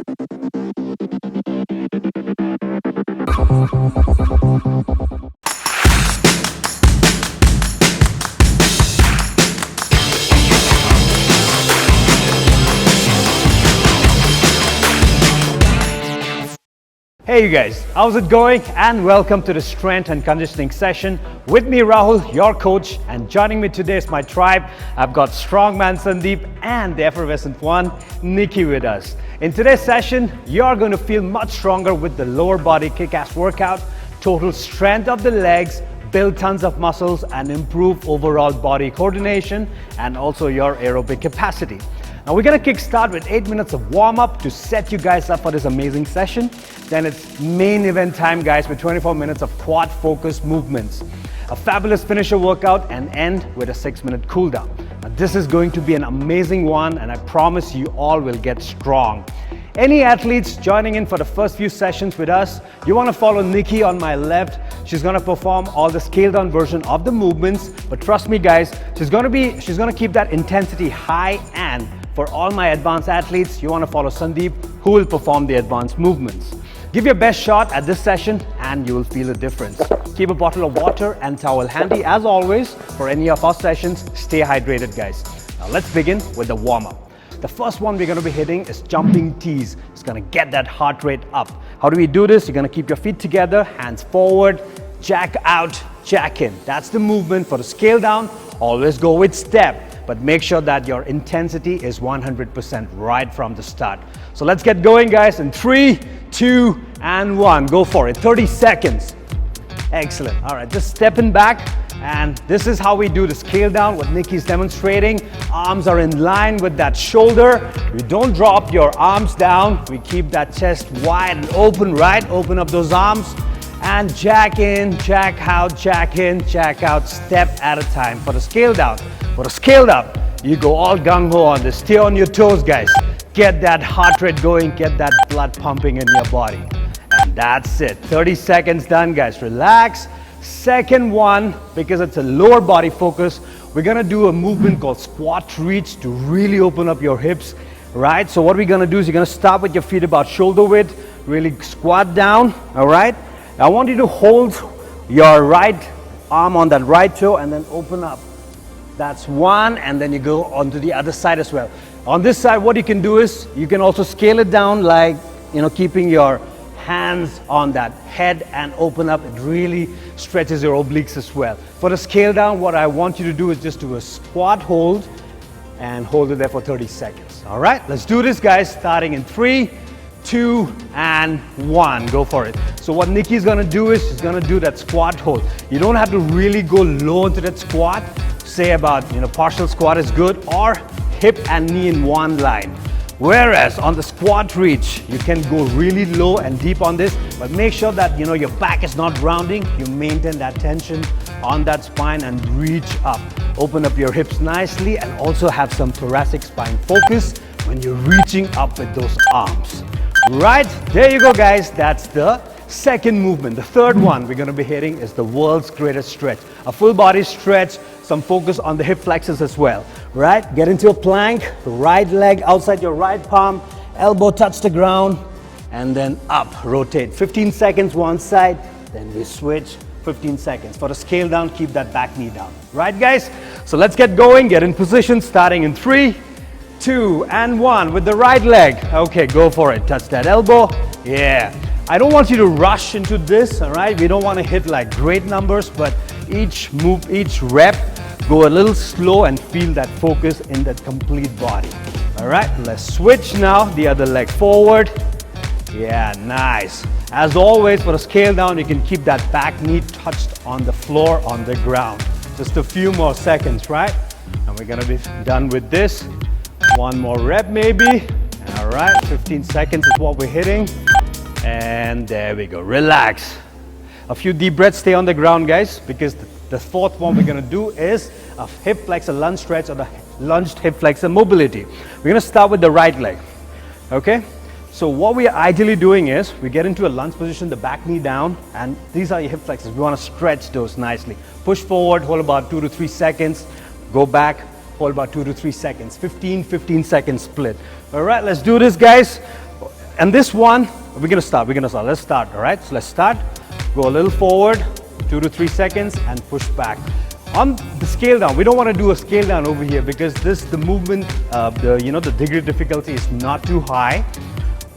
Hey you guys, how's it going? And welcome to the strength and conditioning session with me Rahul, your coach, and joining me today is my tribe. I've got Strongman Sandeep and the effervescent one, Nikki, with us. In today's session, you're going to feel much stronger with the lower body kick-ass workout, total strength of the legs, build tons of muscles and improve overall body coordination and also your aerobic capacity. Now we're gonna kickstart with 8 minutes of warm-up to set you guys up for this amazing session. Then it's main event time, guys, with 24 minutes of quad focused movements. A fabulous finisher workout and end with a 6-minute cool down. Now this is going to be an amazing one and I promise you all will get strong. Any athletes joining in for the first few sessions with us, you want to follow Nikki on my left. She's going to perform all the scaled down version of the movements, but trust me guys, she's going to keep that intensity high. And for all my advanced athletes, you want to follow Sandeep, who will perform the advanced movements. Give your best shot at this session and you will feel the difference. Keep a bottle of water and towel handy as always for any of our sessions. Stay hydrated guys. Now let's begin with the warm-up. The first one we're going to be hitting is jumping tees. It's going to get that heart rate up. How do we do this? You're going to keep your feet together, hands forward, jack out, jack in. That's the movement. For the scale down, always go with step, but make sure that your intensity is 100% right from the start. So let's get going guys in 3, 2, and 1. Go for it. 30 seconds. Excellent. All right, just stepping back. And this is how we do the scale down, what Nikki's demonstrating. Arms are in line with that shoulder. You don't drop your arms down. We keep that chest wide and open, right? Open up those arms and jack in, jack out, jack in, jack out, step at a time. For the scale down, for the scaled up, you go all gung-ho on this. Stay on your toes, guys. Get that heart rate going, get that blood pumping in your body. And that's it. 30 seconds done, guys. Relax. Second one, because it's a lower body focus, we're gonna do a movement called squat reach to really open up your hips, right? So what we're gonna do is you're gonna start with your feet about shoulder width, really squat down, all right? I want you to hold your right arm on that right toe and then open up. That's one, and then you go onto the other side as well. On this side, what you can do is you can also scale it down, like, keeping your hands on that head and open up. It really stretches your obliques as well. For the scale down, what I want you to do is just do a squat hold and hold it there for 30 seconds. All right, let's do this guys, starting in 3, 2, and 1. Go for it. So what Nikki's gonna do is she's gonna do that squat hold. You don't have to really go low into that squat. Say about, partial squat is good, or hip and knee in one line. Whereas on the squat reach, you can go really low and deep on this, but make sure that your back is not rounding. You maintain that tension on that spine and reach up. Open up your hips nicely and also have some thoracic spine focus when you're reaching up with those arms. Right, there you go guys. That's the second movement. The third one we're going to be hitting is the world's greatest stretch. A full body stretch, some focus on the hip flexors as well. Right, get into a plank, right leg outside your right palm, elbow touch the ground, and then up, rotate. 15 seconds one side, then we switch, 15 seconds. For the scale down, keep that back knee down. Right guys, so let's get going, get in position, starting in 3, 2, and 1 with the right leg. Okay, go for it, touch that elbow, yeah. I don't want you to rush into this, all right? We don't want to hit like great numbers, but each move, each rep, go a little slow and feel that focus in that complete body. All right, let's switch now. The other leg forward. Yeah, nice. As always, for a scale down, you can keep that back knee touched on the floor, on the ground. Just a few more seconds, right? And we're gonna be done with this. One more rep maybe. All right, 15 seconds is what we're hitting. And there we go, relax. A few deep breaths, stay on the ground guys, because the fourth one we're gonna do is a hip flexor lunge stretch, or the lunged hip flexor mobility. We're gonna start with the right leg, okay? So what we are ideally doing is, we get into a lunge position, the back knee down, and these are your hip flexors. We wanna stretch those nicely. Push forward, hold about 2 to 3 seconds, go back, hold about 2 to 3 seconds, 15 seconds split. All right, let's do this guys. And this one, we're gonna start. Let's start, all right? So let's start. Go a little forward, 2 to 3 seconds, and push back. On the scale down, we don't want to do a scale down over here because the movement, the degree of difficulty is not too high.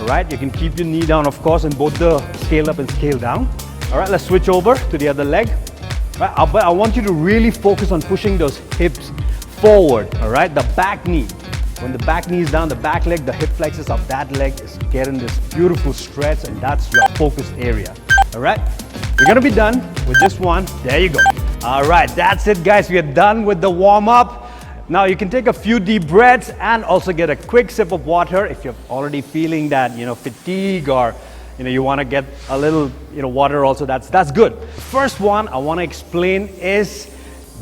All right, you can keep your knee down, of course, in both the scale up and scale down. All right, let's switch over to the other leg. Right, but I want you to really focus on pushing those hips forward. All right, the back knee. When the back knee is down, the back leg, the hip flexors of that leg is getting this beautiful stretch, and that's your focus area. All right, we're gonna be done with this one. There you go. All right, that's it, guys. We are done with the warm-up. Now you can take a few deep breaths and also get a quick sip of water if you're already feeling that, fatigue, or you want to get a little, water also. That's good. The first one I want to explain is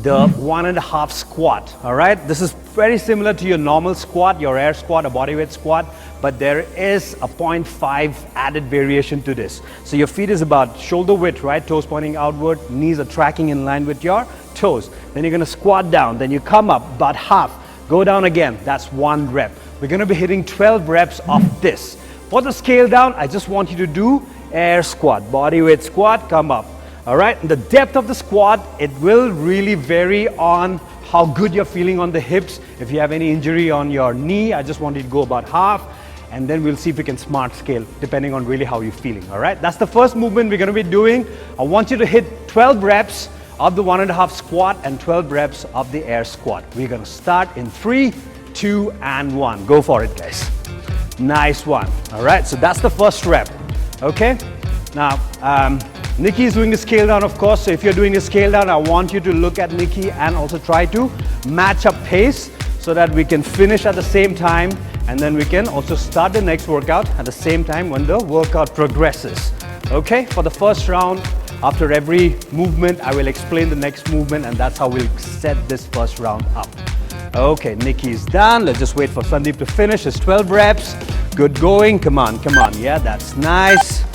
the 1.5 squat. All right, this is very similar to your normal squat, your air squat, a bodyweight squat, but there is a 0.5 added variation to this. So your feet is about shoulder width, right? Toes pointing outward, knees are tracking in line with your toes. Then you're gonna squat down, then you come up about half, go down again. That's 1 rep. We're gonna be hitting 12 reps of this. For the scale down, I just want you to do air squat, bodyweight squat, come up. All right, the depth of the squat, it will really vary on how good you're feeling on the hips. If you have any injury on your knee, I just want you to go about half, and then we'll see if we can smart scale depending on really how you're feeling. All right, that's the first movement we're going to be doing. I want you to hit 12 reps of the 1.5 squat and 12 reps of the air squat. We're going to start in 3, 2, and 1. Go for it, guys. Nice one. All right, so that's the first rep. Okay, now Nikki is doing the scale down, of course. So if you're doing the scale down, I want you to look at Nikki and also try to match up pace so that we can finish at the same time, and then we can also start the next workout at the same time when the workout progresses. Okay, for the first round, after every movement, I will explain the next movement, and that's how we'll set this first round up. Okay, Nikki is done. Let's just wait for Sandeep to finish. It's 12 reps. Good going. Come on, come on. Yeah, that's nice.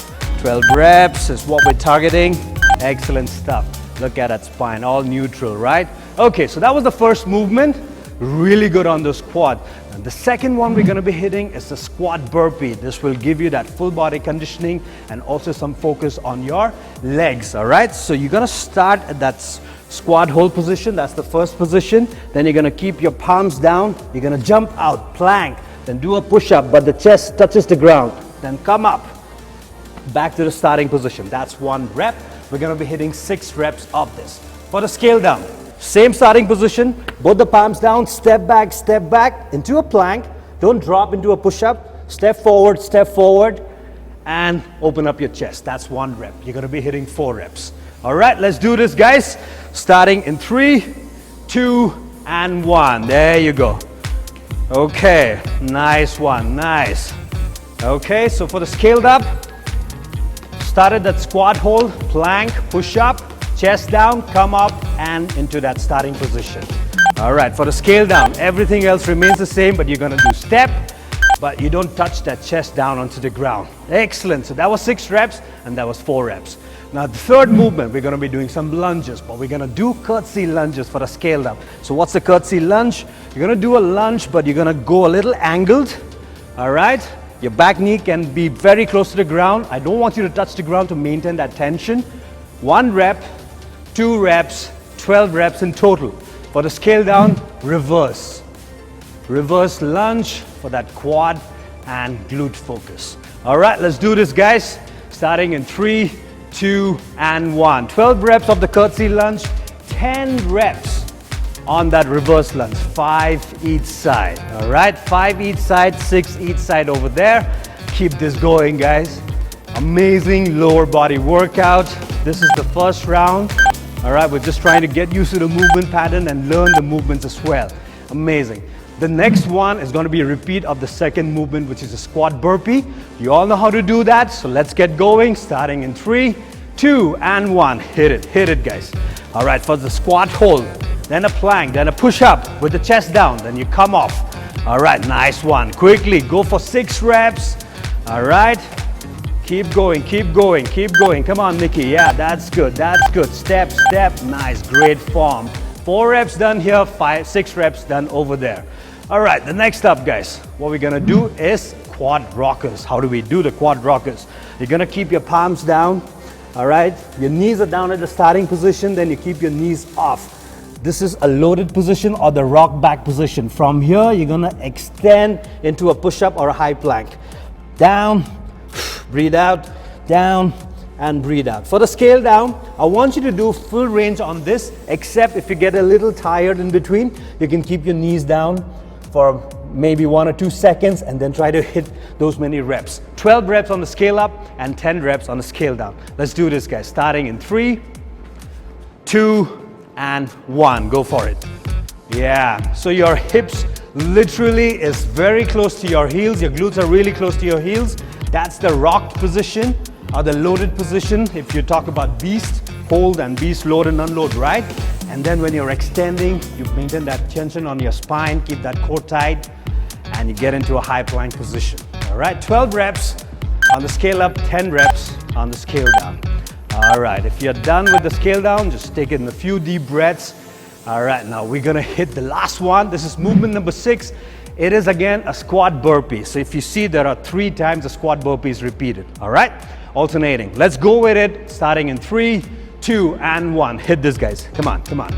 12 reps is what we're targeting. Excellent stuff. Look at that spine, all neutral, right? Okay, so that was the first movement. Really good on the squat. And the second one we're going to be hitting is the squat burpee. This will give you that full body conditioning and also some focus on your legs, all right? So you're going to start at that squat hold position. That's the first position. Then you're going to keep your palms down. You're going to jump out, plank, then do a push-up, but the chest touches the ground. Then come up. Back to the starting position. That's 1 rep. We're going to be hitting 6 reps of this. For the scale down, same starting position, both the palms down, step back into a plank. Don't drop into a push-up. Step forward, and open up your chest. That's 1 rep. You're going to be hitting 4 reps. All right, let's do this, guys. Starting in 3, 2, and 1. There you go. Okay, nice one, nice. Okay, so for the scaled up, started that squat hold, plank, push up, chest down, come up, and into that starting position. All right, for the scale down, everything else remains the same, but you're gonna do step, but you don't touch that chest down onto the ground. Excellent, so that was 6 reps, and that was 4 reps. Now the third movement, we're gonna be doing some lunges, but we're gonna do curtsy lunges for the scaled up. So what's the curtsy lunge? You're gonna do a lunge, but you're gonna go a little angled, all right? Your back knee can be very close to the ground. I don't want you to touch the ground to maintain that tension. 1 rep, 2 reps, 12 reps in total. For the scale down, reverse. Reverse lunge for that quad and glute focus. All right, let's do this, guys. Starting in 3, 2, and 1. 12 reps of the curtsy lunge, 10 reps on that reverse lunge, 5 each side. All right, 5 each side, 6 each side over there. Keep this going, guys. Amazing lower body workout. This is the first round. All right, we're just trying to get used to the movement pattern and learn the movements as well. Amazing. The next one is going to be a repeat of the second movement, which is a squat burpee. You all know how to do that, so let's get going. Starting in 3, 2, and 1. Hit it, guys. All right, for the squat hold, then a plank, then a push up with the chest down, then you come off. All right, nice one. Quickly, go for 6 reps. All right, keep going. Come on, Nikki. Yeah, that's good. Step, nice, great form. 4 reps done here, 6 reps done over there. All right, the next up, guys, what we're gonna do is Quadrockers. How do we do the Quadrockers? You're gonna keep your palms down, all right? Your knees are down at the starting position, then you keep your knees off. This is a loaded position or the rock back position. From here, you're gonna extend into a push-up or a high plank. Down, breathe out, down, and breathe out. For the scale down, I want you to do full range on this, except if you get a little tired in between, you can keep your knees down for maybe 1 or 2 seconds and then try to hit those many reps. 12 reps on the scale up and 10 reps on the scale down. Let's do this, guys. Starting in 3, 2, and 1. Go for it. Yeah, so your hips literally is very close to your heels. Your glutes are really close to your heels. That's the rocked position or the loaded position. If you talk about beast, hold and beast, load and unload, right? And then when you're extending, you maintain that tension on your spine, keep that core tight, and you get into a high plank position. All right, 12 reps on the scale up, 10 reps on the scale down. All right, if you're done with the scale down, just take in a few deep breaths. All right, now we're gonna hit the last one. This is movement number 6. It is again a squat burpee. So if you see, there are 3 times the squat burpees repeated. All right, alternating. Let's go with it, starting in 3, 2, and 1. Hit this, guys. Come on, come on.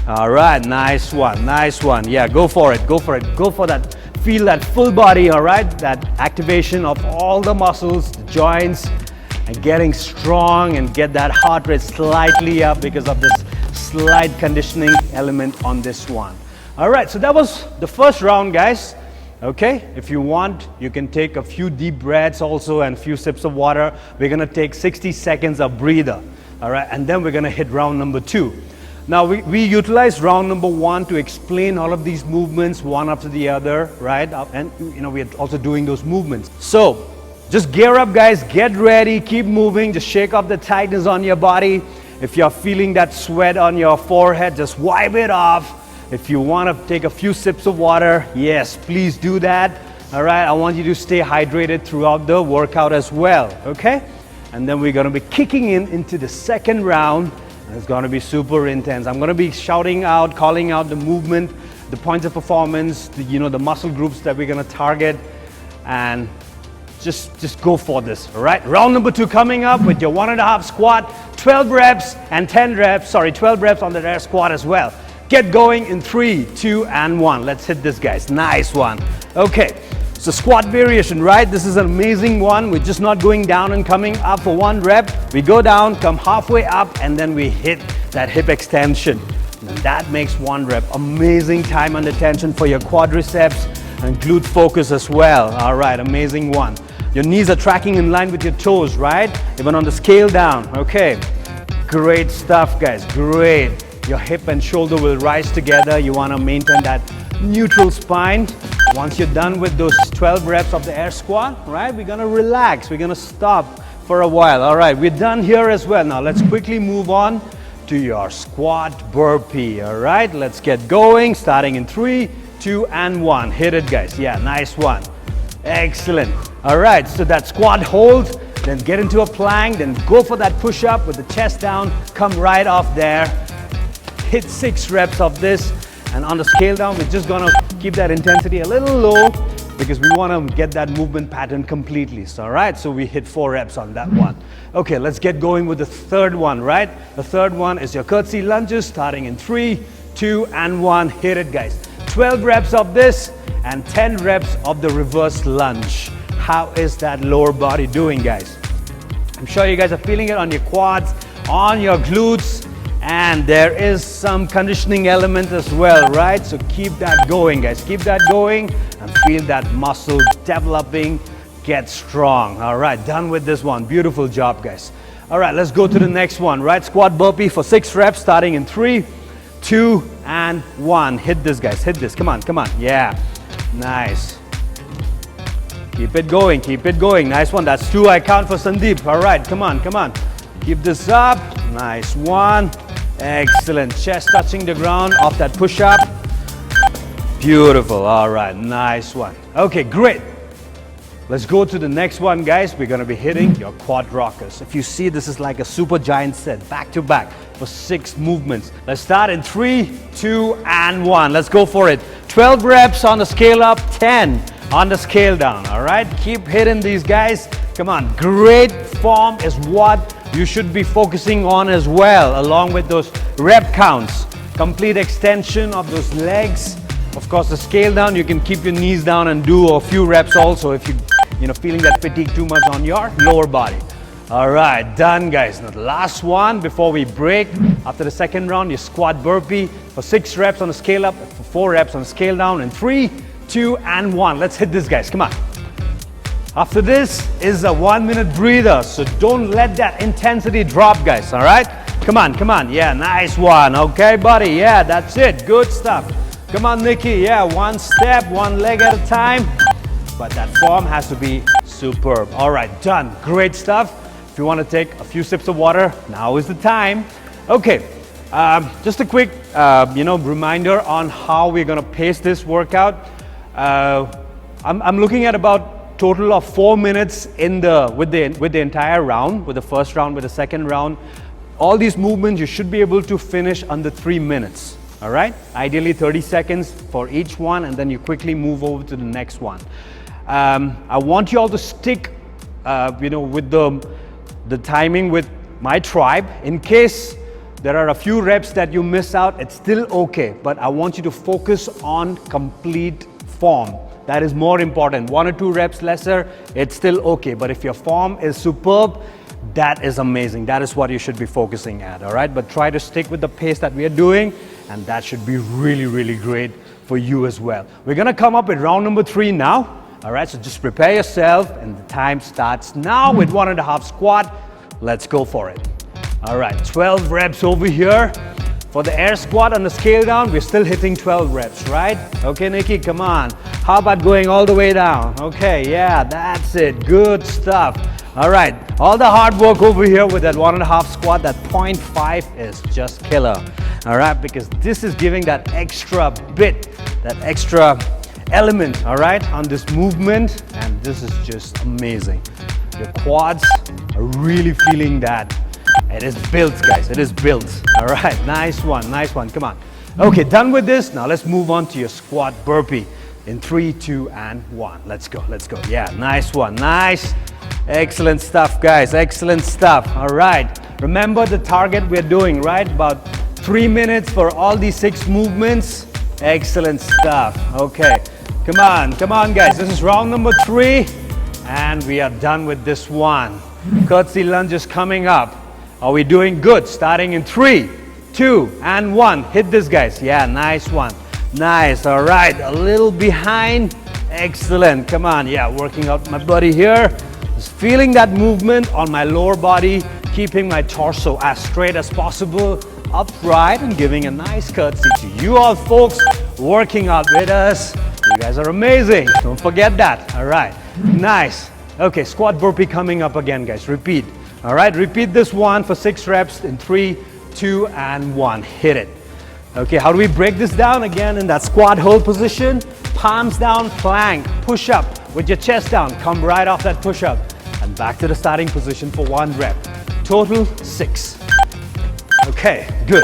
All right, nice one, nice one. Yeah, go for it, go for it. Go for that. Feel that full body, all right? That activation of all the muscles, the joints, and getting strong and get that heart rate slightly up because of this slight conditioning element on this one. All right, so that was the first round, guys. Okay, if you want, you can take a few deep breaths also and a few sips of water. We're gonna take 60 seconds of breather, all right? And then we're gonna hit round number 2. Now, we utilize round number 1 to explain all of these movements one after the other, right? And you know, we're also doing those movements. So, just gear up, guys, get ready, keep moving, just shake off the tightness on your body. If you're feeling that sweat on your forehead, just wipe it off. If you want to take a few sips of water, yes, please do that. All right, I want you to stay hydrated throughout the workout as well, okay? And then we're going to be kicking into the second round. It's going to be super intense. I'm going to be shouting out, calling out the movement, the points of performance, the muscle groups that we're going to target, and just go for this, all right? Round number 2 coming up with your 1.5 squat, 12 reps and 12 reps on the air squat as well. Get going in 3, 2, and 1. Let's hit this, guys. Nice one. Okay, so squat variation, right? This is an amazing one. We're just not going down and coming up for 1 rep. We go down, come halfway up, and then we hit that hip extension. And that makes 1 rep. Amazing time under tension for your quadriceps and glute focus as well. All right, amazing one. Your knees are tracking in line with your toes, right? Even on the scale down. Okay, great stuff, guys, great. Your hip and shoulder will rise together. You want to maintain that neutral spine. Once you're done with those 12 reps of the air squat, right, we're going to relax. We're going to stop for a while. All right, we're done here as well. Now let's quickly move on to your squat burpee. All right, let's get going. Starting in 3, 2, and 1. Hit it, guys. Yeah, nice one. Excellent. All right, so that squat hold, then get into a plank, then go for that push-up with the chest down. Come right off there. Hit 6 reps of this, and on the scale down, we're just gonna keep that intensity a little low because we wanna get that movement pattern completely. So, all right, so we hit 4 reps on that one. Okay, let's get going with the third one, right? The third one is your curtsy lunges, starting in 3, 2, and 1. Hit it, guys. 12 reps of this and 10 reps of the reverse lunge. How is that lower body doing, guys? I'm sure you guys are feeling it on your quads, on your glutes, and there is some conditioning element as well, right? So keep that going, guys. Keep that going and feel that muscle developing. Get strong. All right, done with this one. Beautiful job, guys. All right, let's go to the next one, right? Squat burpee for 6 reps, starting in 3, 2, and 1. Hit this, guys. Hit this. Come on, come on. Yeah, nice. Keep it going. Keep it going. Nice one. That's 2. I count for Sandeep. All right, come on, come on. Keep this up. Nice one. Excellent. Chest touching the ground off that push-up. Beautiful. All right, nice one. Okay, great. Let's go to the next one, guys. We're going to be hitting your Quadrockers. If you see, this is like a super giant set, back to back for 6 movements. Let's start in 3, 2, and 1. Let's go for it. 12 reps on the scale up, 10 on the scale down, all right? Keep hitting these guys. Come on, great form is what you should be focusing on as well, along with those rep counts. Complete extension of those legs. Of course, the scale down, you can keep your knees down and do a few reps also if you're feeling that fatigue too much on your lower body. All right, done guys. Now the last one before we break. After the second round, you squat burpee for 6 reps on the scale up, for 4 reps on the scale down, and 3, 2, and 1. Let's hit this, guys. Come on. After this is a 1-minute breather, so don't let that intensity drop, guys. All right? Come on, come on. Yeah, nice one. Okay, buddy. Yeah, that's it. Good stuff. Come on, Nikki. Yeah, 1 step, 1 leg at a time. But that form has to be superb. All right, done. Great stuff. If you want to take a few sips of water, now is the time. Okay, just a quick, reminder on how we're going to pace this workout. I'm looking at about total of 4 minutes with the entire round, with the first round, with the second round. All these movements you should be able to finish under 3 minutes. All right, ideally 30 seconds for each one, and then you quickly move over to the next one. I want you all to stick, with the timing with my tribe. In case there are a few reps that you miss out, it's still okay, but I want you to focus on complete form. That is more important. 1 or 2 reps lesser, it's still okay, but if your form is superb, that is amazing. That is what you should be focusing at, all right? But try to stick with the pace that we are doing, and that should be really, really great for you as well. We're gonna come up with round number 3 now. All right, so just prepare yourself, and the time starts now with 1.5 squat. Let's go for it. All right, 12 reps over here. For the air squat on the scale down, we're still hitting 12 reps, right? Okay, Nikki, come on. How about going all the way down? Okay, yeah, that's it. Good stuff. All right, all the hard work over here with that 1.5 squat, that 0.5 is just killer. All right, because this is giving that extra bit, that extra element, all right, on this movement, and this is just amazing. Your quads are really feeling that. It is built, guys. It is built. All right, nice one, nice one. Come on. Okay, done with this. Now let's move on to your squat burpee in 3, 2, and 1. Let's go, let's go. Yeah, nice one, nice. Excellent stuff, guys. Excellent stuff. All right. Remember the target we're doing, right? About 3 minutes for all these 6 movements. Excellent stuff. Okay. Come on, guys. This is round number 3, and we are done with this one. Curtsy lunges coming up. Are we doing good? Starting in 3, 2, and 1. Hit this, guys. Yeah, nice one. Nice. All right. A little behind. Excellent. Come on. Yeah, working out my body here. Just feeling that movement on my lower body, keeping my torso as straight as possible, upright, and giving a nice curtsy to you all folks working out with us. You guys are amazing. Don't forget that. All right. Nice. Okay, squat burpee coming up again, guys. Repeat. All right, repeat this one for 6 reps in 3, 2, and 1. Hit it. Okay, how do we break this down? Again, in that squat hold position, palms down, plank, push up with your chest down. Come right off that push up and back to the starting position for 1 rep. Total 6. Okay, good.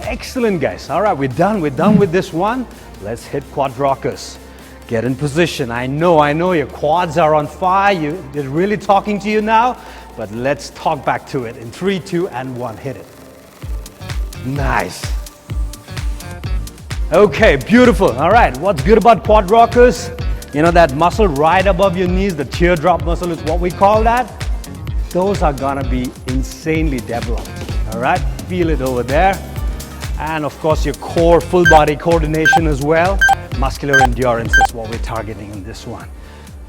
Excellent, guys. All right, we're done with this one. Let's hit Quadrockers. Get in position. I know your quads are on fire. They're really talking to you now, but let's talk back to it in 3, 2, and 1. Hit it. Nice. Okay, beautiful. All right, what's good about Quadrockers? You know that muscle right above your knees, the teardrop muscle is what we call that. Those are gonna be insanely developed. All right, feel it over there. And of course your core, full body coordination as well. Muscular endurance is what we're targeting in this one.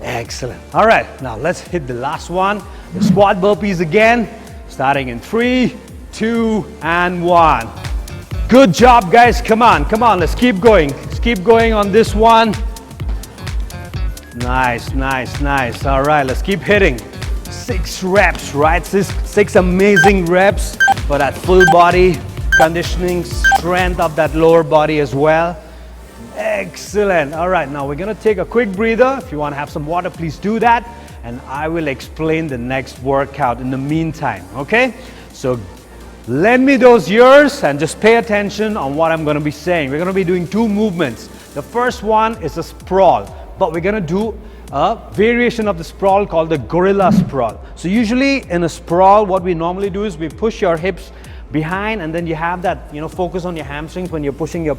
Excellent. All right, now let's hit the last one. The squat burpees again, starting in 3, 2, and 1. Good job, guys. Come on, let's keep going. Let's keep going on this one. Nice. All right, let's keep hitting. 6 reps, right? 6 amazing reps for that full body conditioning, strength of that lower body as well. Excellent. All right, now we're gonna take a quick breather. If you wanna have some water, please do that. And I will explain the next workout in the meantime, okay? So lend me those ears and just pay attention on what I'm gonna be saying. We're gonna be doing 2 movements. The first one is a sprawl, but we're gonna do a variation of the sprawl called the gorilla sprawl. So usually in a sprawl, what we normally do is we push your hips behind, and then you have that, focus on your hamstrings when you're pushing your,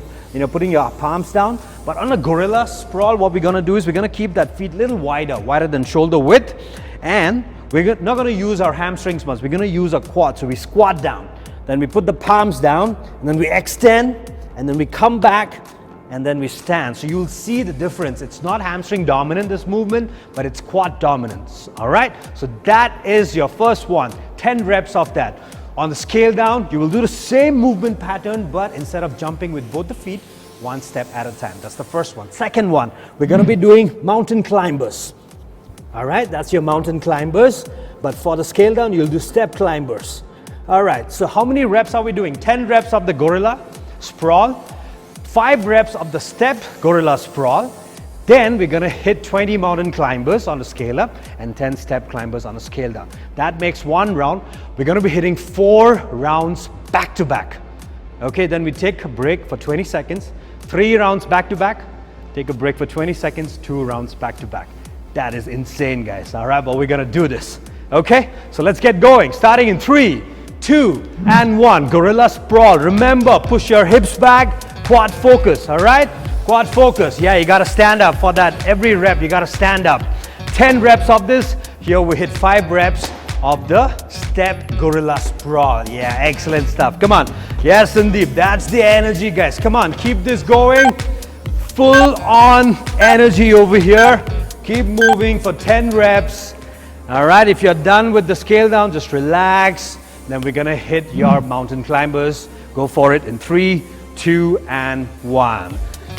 putting your palms down. But on a gorilla sprawl, what we're gonna do is we're gonna keep that feet a little wider than shoulder width, and we're not gonna use our hamstrings much. We're gonna use our quad. So we squat down, then we put the palms down, and then we extend, and then we come back, and then we stand. So you'll see the difference. It's not hamstring dominant, this movement, but it's quad dominant. All right? So that is your first one. 10 reps of that. On the scale down, you will do the same movement pattern, but instead of jumping with both the feet, one step at a time. That's the first one. Second one, we're gonna be doing mountain climbers. All right, that's your mountain climbers. But for the scale down, you'll do step climbers. All right, so how many reps are we doing? 10 reps of the gorilla sprawl, 5 reps of the step gorilla sprawl. Then we're gonna hit 20 mountain climbers on the scale up and 10 step climbers on the scale down. That makes one round. We're gonna be hitting 4 rounds back to back. Okay, then we take a break for 20 seconds, 3 rounds back to back, take a break for 20 seconds, 2 rounds back to back. That is insane, guys. All right, but we're gonna do this. Okay, so let's get going. Starting in 3, 2, and 1. Gorilla sprawl. Remember, push your hips back, quad focus, all right? Quad focus. Yeah, you gotta stand up for that. Every rep, you gotta stand up. 10 reps of this. Here we hit 5 reps of the step gorilla sprawl. Yeah, excellent stuff. Come on. Yes, Sandeep, that's the energy, guys. Come on, keep this going. Full on energy over here. Keep moving for 10 reps. All right, if you're done with the scale down, just relax. Then we're gonna hit your mountain climbers. Go for it in 3, 2, and 1.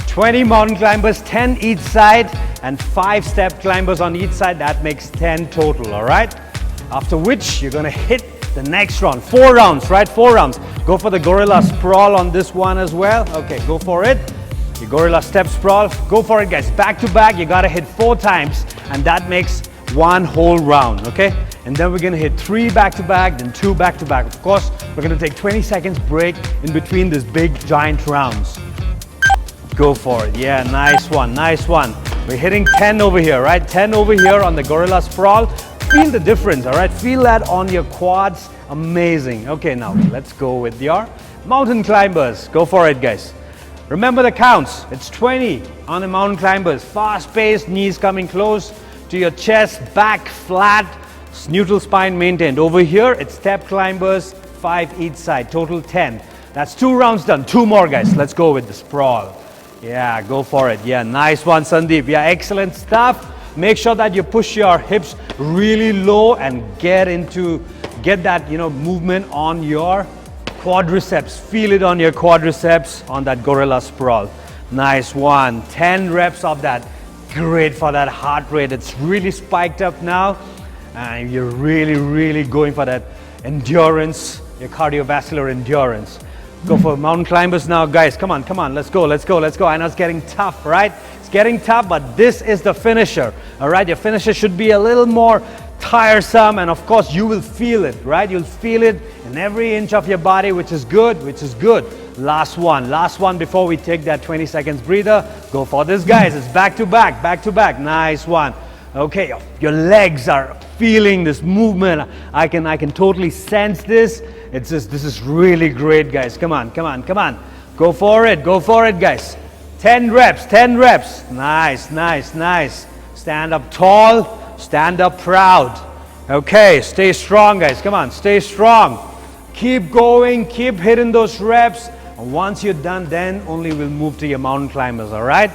20 mountain climbers, 10 each side, and 5 step climbers on each side. That makes 10 total, all right? After which, you're gonna hit the next round. 4 rounds, right? 4 rounds. Go for the gorilla sprawl on this one as well. Okay, go for it. Your gorilla step sprawl. Go for it, guys. Back to back, you gotta hit 4 times, and that makes 1 whole round, okay? And then we're gonna hit 3 back to back, then 2 back to back. Of course, we're gonna take 20 seconds break in between these big giant rounds. Go for it. Yeah, nice one, nice one. We're hitting 10 over here, right? 10 over here on the gorilla sprawl. Feel the difference, all right? Feel that on your quads. Amazing. Okay, now let's go with your mountain climbers. Go for it, guys. Remember the counts. It's 20 on the mountain climbers. Fast paced, knees coming close to your chest, back flat, neutral spine maintained. Over here, it's step climbers, 5 each side, total 10. That's 2 rounds done. 2 more, guys. Let's go with the sprawl. Yeah, go for it. Yeah, nice one, Sandeep. Yeah, excellent stuff. Make sure that you push your hips really low and get that, movement on your quadriceps. Feel it on your quadriceps on that gorilla sprawl. Nice one. 10 reps of that. Great for that heart rate. It's really spiked up now. And you're really going for that endurance, your cardiovascular endurance. Go for mountain climbers now, guys. Come on, let's go. I know it's getting tough, right? It's getting tough, but this is the finisher, all right? Your finisher should be a little more tiresome, and of course, you will feel it, right? You'll feel it in every inch of your body, which is good. Last one before we take that 20 seconds breather. Go for this, guys. It's back to back. Nice one. Okay, your legs are feeling this movement. I can totally sense this. This is really great, guys. Come on. Go for it, guys. 10 reps. Nice. Stand up tall, stand up proud. Okay, stay strong, guys. Come on, stay strong. Keep going, keep hitting those reps. And once you're done, then only we'll move to your mountain climbers, all right?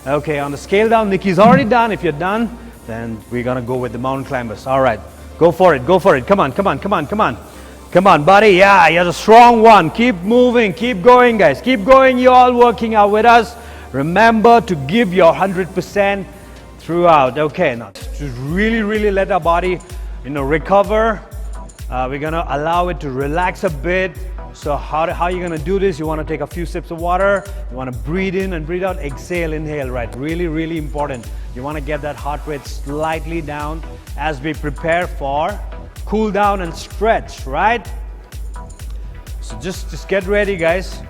Okay, on the scale down, Nikki's already done. If you're done, then we're gonna go with the mountain climbers. All right, go for it. Come on, buddy. Yeah, you're the strong one. Keep moving, keep going, guys. Keep going. You're all working out with us. Remember to give your 100% throughout. Okay, now to really let our body, recover. We're gonna allow it to relax a bit. So how you're gonna do this? You wanna take a few sips of water. You wanna breathe in and breathe out. Exhale, inhale, right? Really important. You wanna get that heart rate slightly down as we prepare for cool down and stretch, right? So just get ready, guys.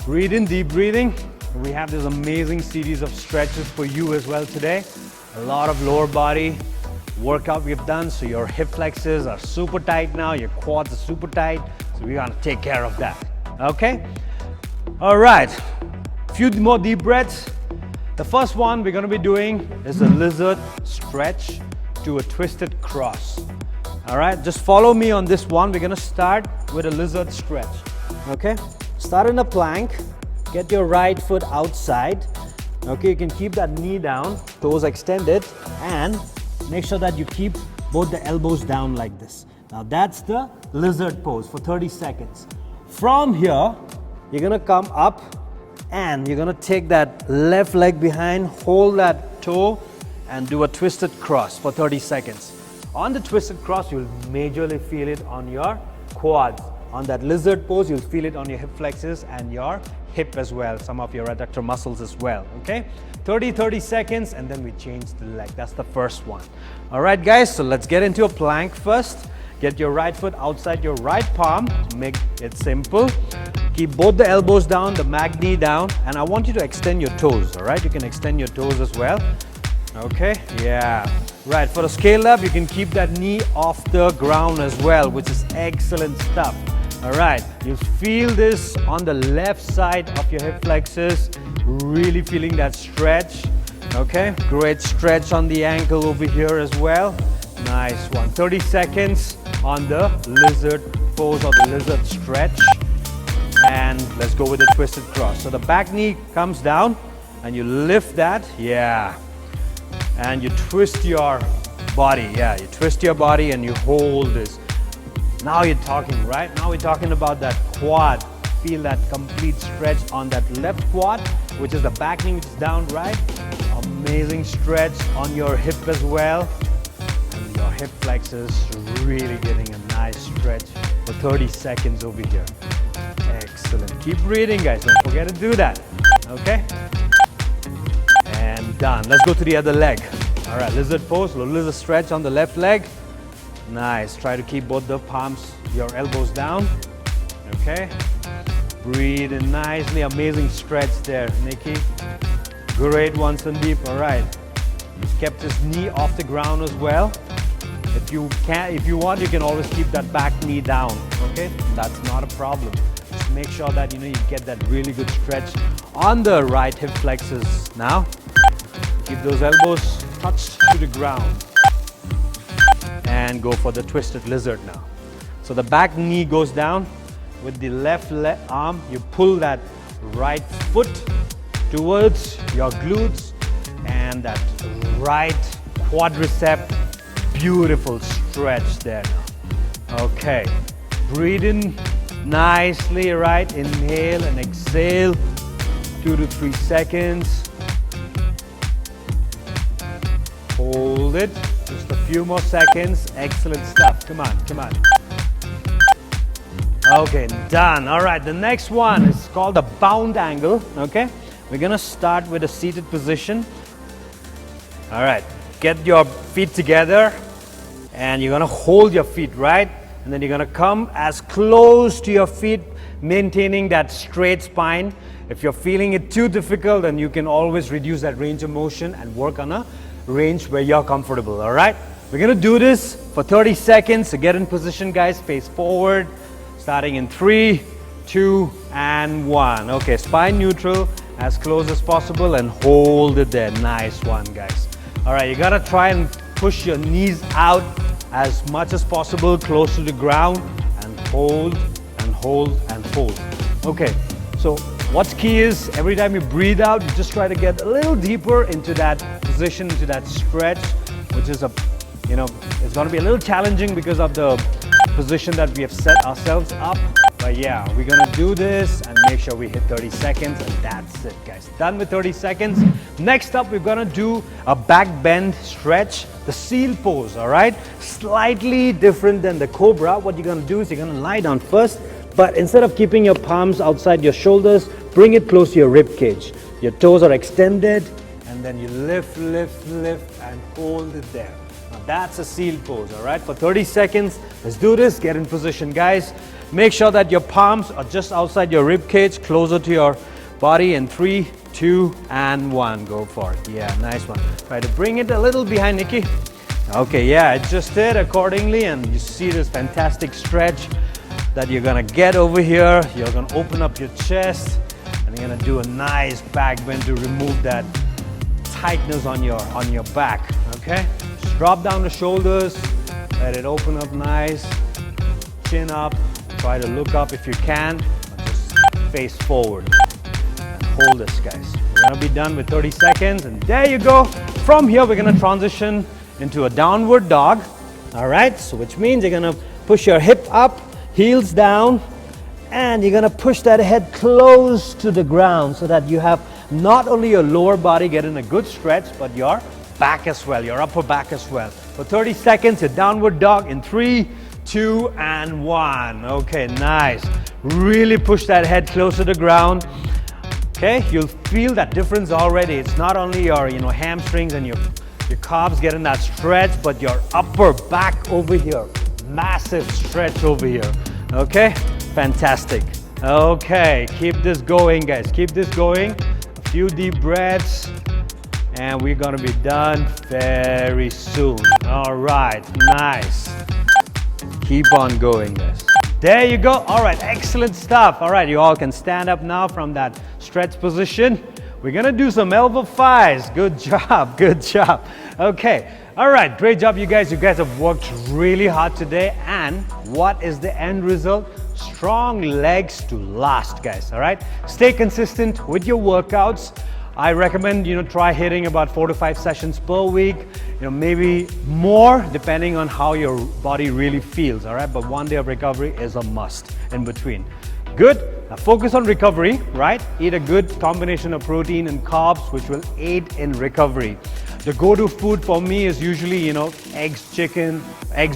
Breathe in, deep breathing. We have this amazing series of stretches for you as well today. A lot of lower body workout we've done, so your hip flexors are super tight now, your quads are super tight, so we're gonna take care of that, okay? All right, few more deep breaths. The first one we're gonna be doing is a lizard stretch to a twisted cross. All right, just follow me on this one. We're gonna start with a lizard stretch, okay? Start in a plank, get your right foot outside, okay? You can keep that knee down, toes extended, and make sure that you keep both the elbows down like this. Now that's the lizard pose for 30 seconds. From here, you're gonna come up and you're gonna take that left leg behind, hold that toe, and do a twisted cross for 30 seconds. On the twisted cross, you'll majorly feel it on your quads. On that lizard pose, you'll feel it on your hip flexors and your hip as well, some of your adductor muscles as well, okay? 30 seconds, and then we change the leg. That's the first one. All right, guys, so let's get into a plank first. Get your right foot outside your right palm. Make it simple. Keep both the elbows down, the mag knee down, and I want you to extend your toes, all right? You can extend your toes as well. Okay, yeah. Right, for the scale up, you can keep that knee off the ground as well, which is excellent stuff. All right, you feel this on the left side of your hip flexors, really feeling that stretch. Okay, great stretch on the ankle over here as well. Nice one. 30 seconds on the lizard pose or the lizard stretch. And let's go with the twisted cross. So the back knee comes down and you lift that, yeah. And you twist your body, yeah. You twist your body and you hold this. Now you're talking, right? Now we're talking about that quad. Feel that complete stretch on that left quad, which is the back knee, which is down, right? Amazing stretch on your hip as well. And your hip flexors really getting a nice stretch for 30 seconds over here. Excellent. Keep breathing, guys. Don't forget to do that. Okay? And done. Let's go to the other leg. All right, lizard pose, little lizard stretch on the left leg. Nice. Try to keep both the palms, your elbows down. Okay. Breathe in nicely. Amazing stretch there, Nikki. Great one, Sandeep. All right. He's kept his knee off the ground as well. If you want, you can always keep that back knee down. Okay. That's not a problem. Just make sure that you get that really good stretch on the right hip flexors now. Keep those elbows touched to the ground. And go for the twisted lizard now. So the back knee goes down. With the left arm, you pull that right foot towards your glutes and that right quadricep. Beautiful stretch there now. Okay, breathe in nicely, right? Inhale and exhale, 2 to 3 seconds. Hold it, just a few more seconds. Excellent stuff, come on, come on. Okay, done. All right, the next one is called a bound angle, okay? We're gonna start with a seated position. All right, get your feet together and you're gonna hold your feet, right? And then you're gonna come as close to your feet, maintaining that straight spine. If you're feeling it too difficult, then you can always reduce that range of motion and work on a range where you're comfortable, all right? We're gonna do this for 30 seconds. So get in position, guys, face forward. Starting in 3, 2, and 1. Okay, spine neutral, as close as possible, and hold it there. Nice one, guys. All right, you gotta try and push your knees out as much as possible, close to the ground, and hold, and hold, and hold. Okay, so what's key is every time you breathe out, you just try to get a little deeper into that position, into that stretch, which is it's gonna be a little challenging because of the position that we have set ourselves up. But yeah, we're gonna do this and make sure we hit 30 seconds, and that's it, guys. Done with 30 seconds. Next up, we're gonna do a back bend stretch, the seal pose, all right? Slightly different than the cobra. What you're gonna do is you're gonna lie down first, but instead of keeping your palms outside your shoulders, bring it close to your rib cage. Your toes are extended, and then you lift, lift, lift, and hold it there. Now that's a seal pose, all right? For 30 seconds, let's do this. Get in position, guys. Make sure that your palms are just outside your rib cage, closer to your body in 3, 2, and 1. Go for it. Yeah, nice one. Try to bring it a little behind, Nikki. Okay, yeah, adjust it accordingly, and you see this fantastic stretch that you're gonna get over here. You're gonna open up your chest, and you're gonna do a nice back bend to remove that tightness on your back. Okay, just drop down the shoulders, let it open up nice, chin up. Try to look up if you can, or just face forward and hold this, guys. We're gonna be done with 30 seconds, and there you go. From here, we're gonna transition into a downward dog. All right, so which means you're gonna push your hip up, heels down, and you're gonna push that head close to the ground so that you have not only your lower body getting a good stretch, but your back as well, your upper back as well. For 30 seconds, a downward dog in 3, 2, and 1. Okay, nice. Really push that head close to the ground. Okay, you'll feel that difference already. It's not only your hamstrings and your calves getting that stretch, but your upper back over here. Massive stretch over here. Okay, fantastic. Okay, keep this going, guys. Keep this going. A few deep breaths, and we're gonna be done very soon. All right, nice. Keep on going, guys. There you go. All right, excellent stuff. All right, you all can stand up now from that stretch position. We're gonna do some elbow flies. Good job, good job. Okay, all right, great job, you guys. You guys have worked really hard today, and what is the end result? Strong legs to last, guys. All right, stay consistent with your workouts. I recommend try hitting about 4 to 5 sessions per week, maybe more depending on how your body really feels. All right, but 1 day of recovery is a must in between. Good. Now focus on recovery, right? Eat a good combination of protein and carbs, which will aid in recovery. The go-to food for me is usually eggs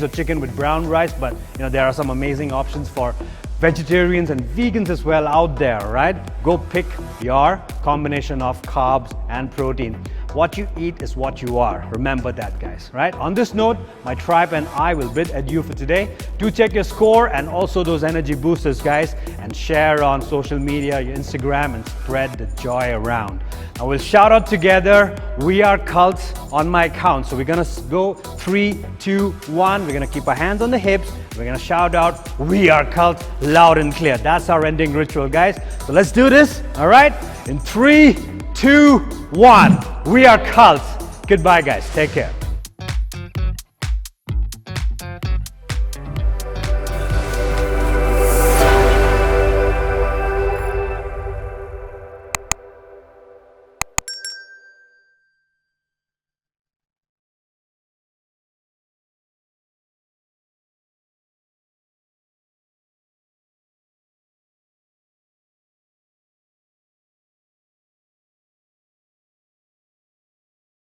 or chicken with brown rice, but there are some amazing options for vegetarians and vegans as well out there, right? Go pick your combination of carbs and protein. What you eat is what you are. Remember that, guys, right? On this note, my tribe and I will bid adieu for today. Do check your score and also those energy boosters, guys, and share on social media, your Instagram, and spread the joy around. Now we'll shout out together, "We are cult" on my count. So we're gonna go 3, 2, 1. We're gonna keep our hands on the hips. We're gonna shout out, "We are cult," loud and clear. That's our ending ritual, guys. So let's do this, all right? In 3, 2, 1. We are cult. Goodbye, guys. Take care.